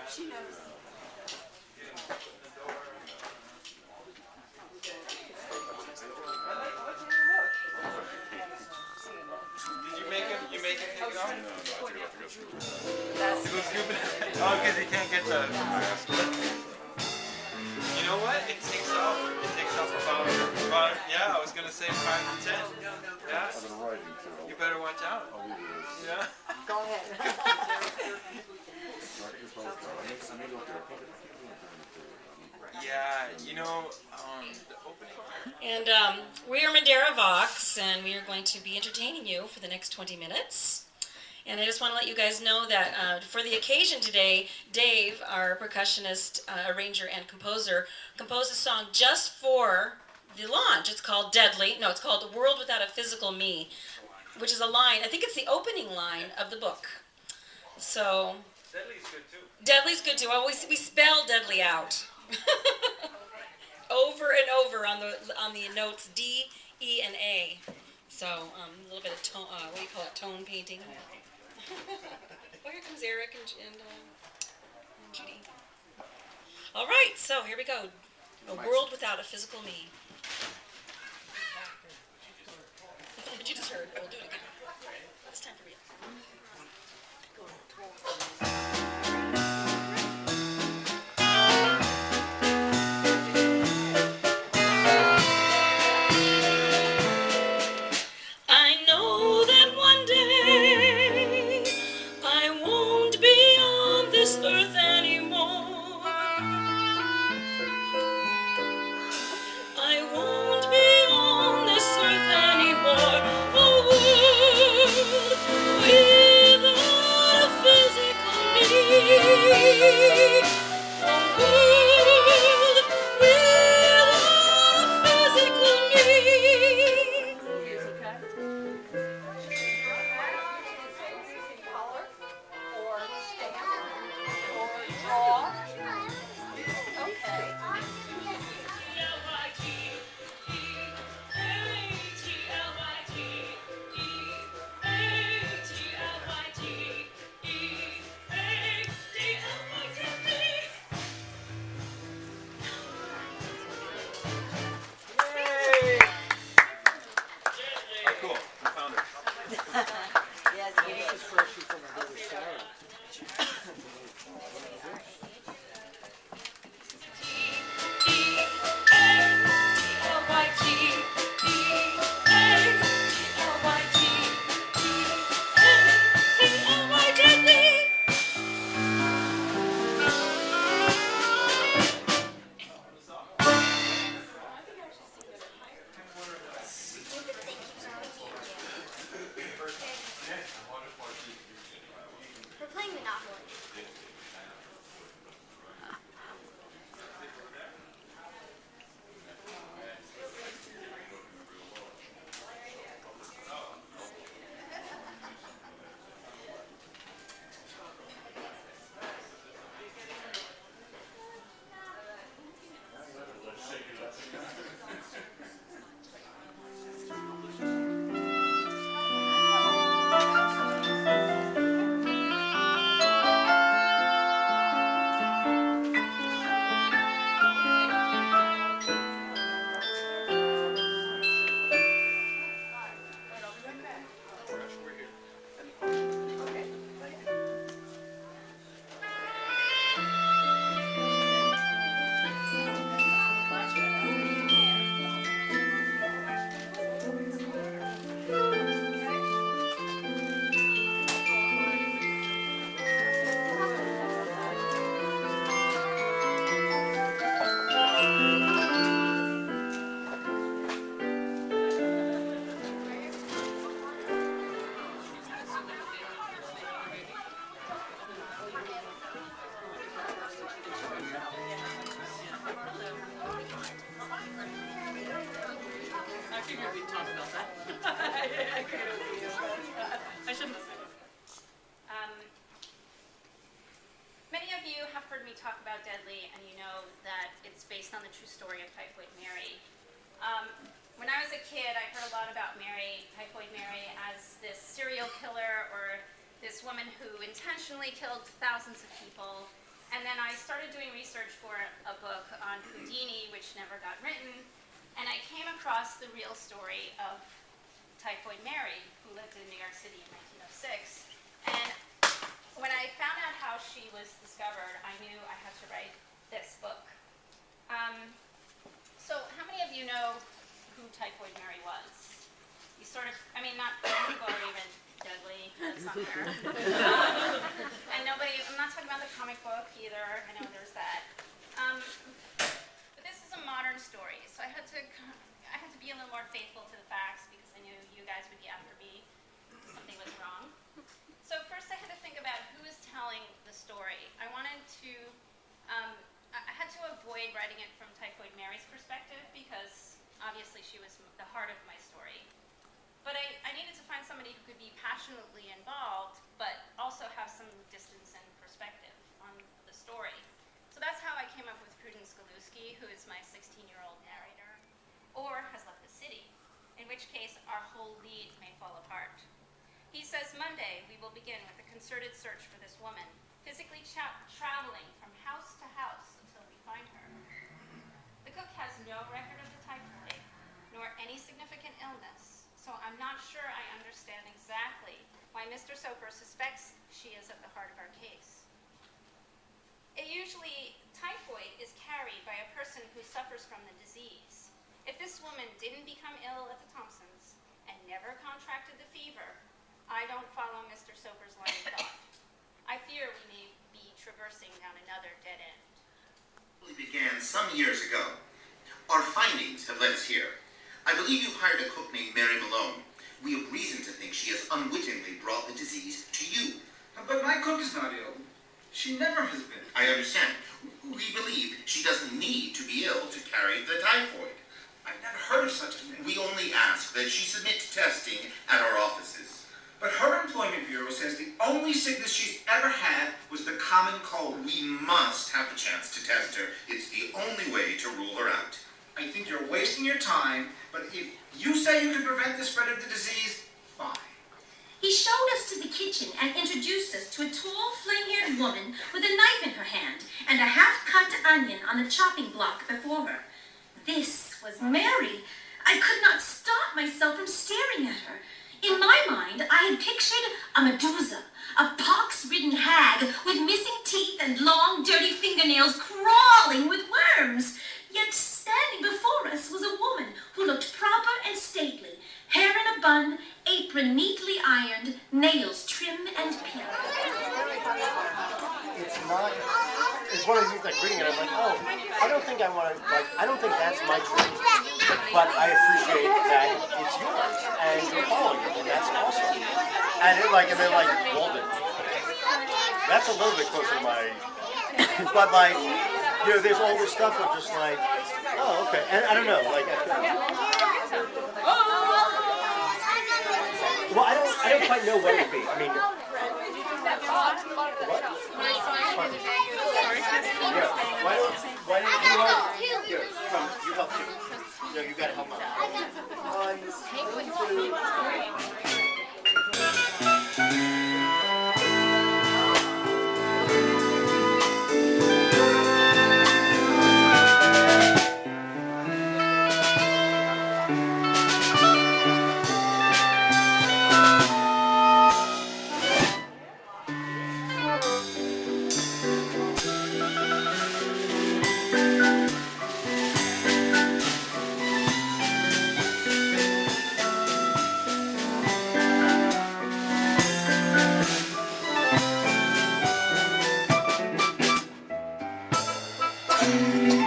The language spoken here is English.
She knows. Did you make him? You make him take it off? No, I do have to go scoop. To go scoop it? Oh, because he can't get the. You know what? It takes off. It takes off about yeah, I was gonna say 5 to 10. Yeah. I've been writing too. You better watch out. I'll leave it as. Yeah. Go ahead. Yeah, you know, the opening. And we are Madeira Vox, and we are going to be entertaining you for the next 20 minutes. And I just want to let you guys know that for the occasion today, Dave, our percussionist, arranger, and composer, composed a song just for the launch. It's called Deadly. No, it's called The World Without a Physical Me, which is a line. I think it's the opening line of the book. So. Deadly's good too. Deadly's good too. Well, we spell deadly out. Over and over on the notes D, E, and A. So a little bit of tone. What do you call it? Tone painting. Oh, here comes Eric and Judy. All right, so here we go. A world without a physical me. What you just heard. We'll do it again. It's time for me. Earth anymore. I won't be on this earth anymore. A world without a physical me. A world without a physical me. Talk about Deadly, and you know that it's based on the true story of Typhoid Mary. When I was a kid, I heard a lot about Mary, Typhoid Mary, as this serial killer or this woman who intentionally killed thousands of people. And then I started doing research for a book on Houdini, which never got written. And I came across the real story of Typhoid Mary, who lived in New York City in 1906. And when I found out how she was discovered, I knew I had to write this book. So how many of you know who Typhoid Mary was? You sort of, I mean, not people are even deadly, that's not fair. And nobody, I'm not talking about the comic book either, I know there's that. But this is a modern story, so I had to be a little more faithful to the facts because I knew you guys would be after me if something was wrong. So first I had to think about who is telling the story. I wanted to, I had to avoid writing it from Typhoid Mary's perspective because obviously she was the heart of my story. But I needed to find somebody who could be passionately involved, but also have some distance and perspective on the story. So that's how I came up with Prudence Galuski, who is my 16-year-old narrator, or has left the city, in which case our whole lead may fall apart. He says, Monday, we will begin with a concerted search for this woman, physically traveling from house to house until we find her. The cook has no record of the typhoid, nor any significant illness, so I'm not sure I understand exactly why Mr. Soper suspects she is at the heart of our case. Usually, typhoid is carried by a person who suffers from the disease. If this woman didn't become ill at the Thompsons and never contracted the fever, I don't follow Mr. Soper's line of thought. I fear we may be traversing down another dead end. It began some years ago. Our findings have led us here. I believe you hired a cook named Mary Malone. We have reason to think she has unwittingly brought the disease to you. But my cook is not ill. She never has been. I understand. We believe she doesn't need to be ill to carry the typhoid. I've never heard of such a thing. We only ask that she submit to testing at our offices. But her employment bureau says the only sickness she's ever had was the common cold. We must have the chance to test her. It's the only way to rule her out. I think you're wasting your time, but if you say you can prevent the spread of the disease, fine. He showed us to the kitchen and introduced us to a tall, flame-haired woman with a knife in her hand and a half-cut onion on the chopping block before her. This was Mary. I could not stop myself from staring at her. In my mind, I had pictured a Medusa, a pox-ridden hag with missing teeth and long, dirty fingernails crawling with worms. Yet standing before us was a woman who looked proper and stately, hair in a bun, apron neatly ironed, nails trim and pink. It's one of these things like reading it, I'm like, oh, I don't think I want to, like, I don't think that's my dream. But I appreciate that it's yours, and you're following it, and that's awesome. And then Walden. That's a little bit closer to my, but like, you know, there's all this stuff of just like, oh, okay, and I don't know, like, well, I don't quite know what it would be. I mean, what? Yeah. Why don't you help? Here, come. You help too. No, you gotta help out. Thank you.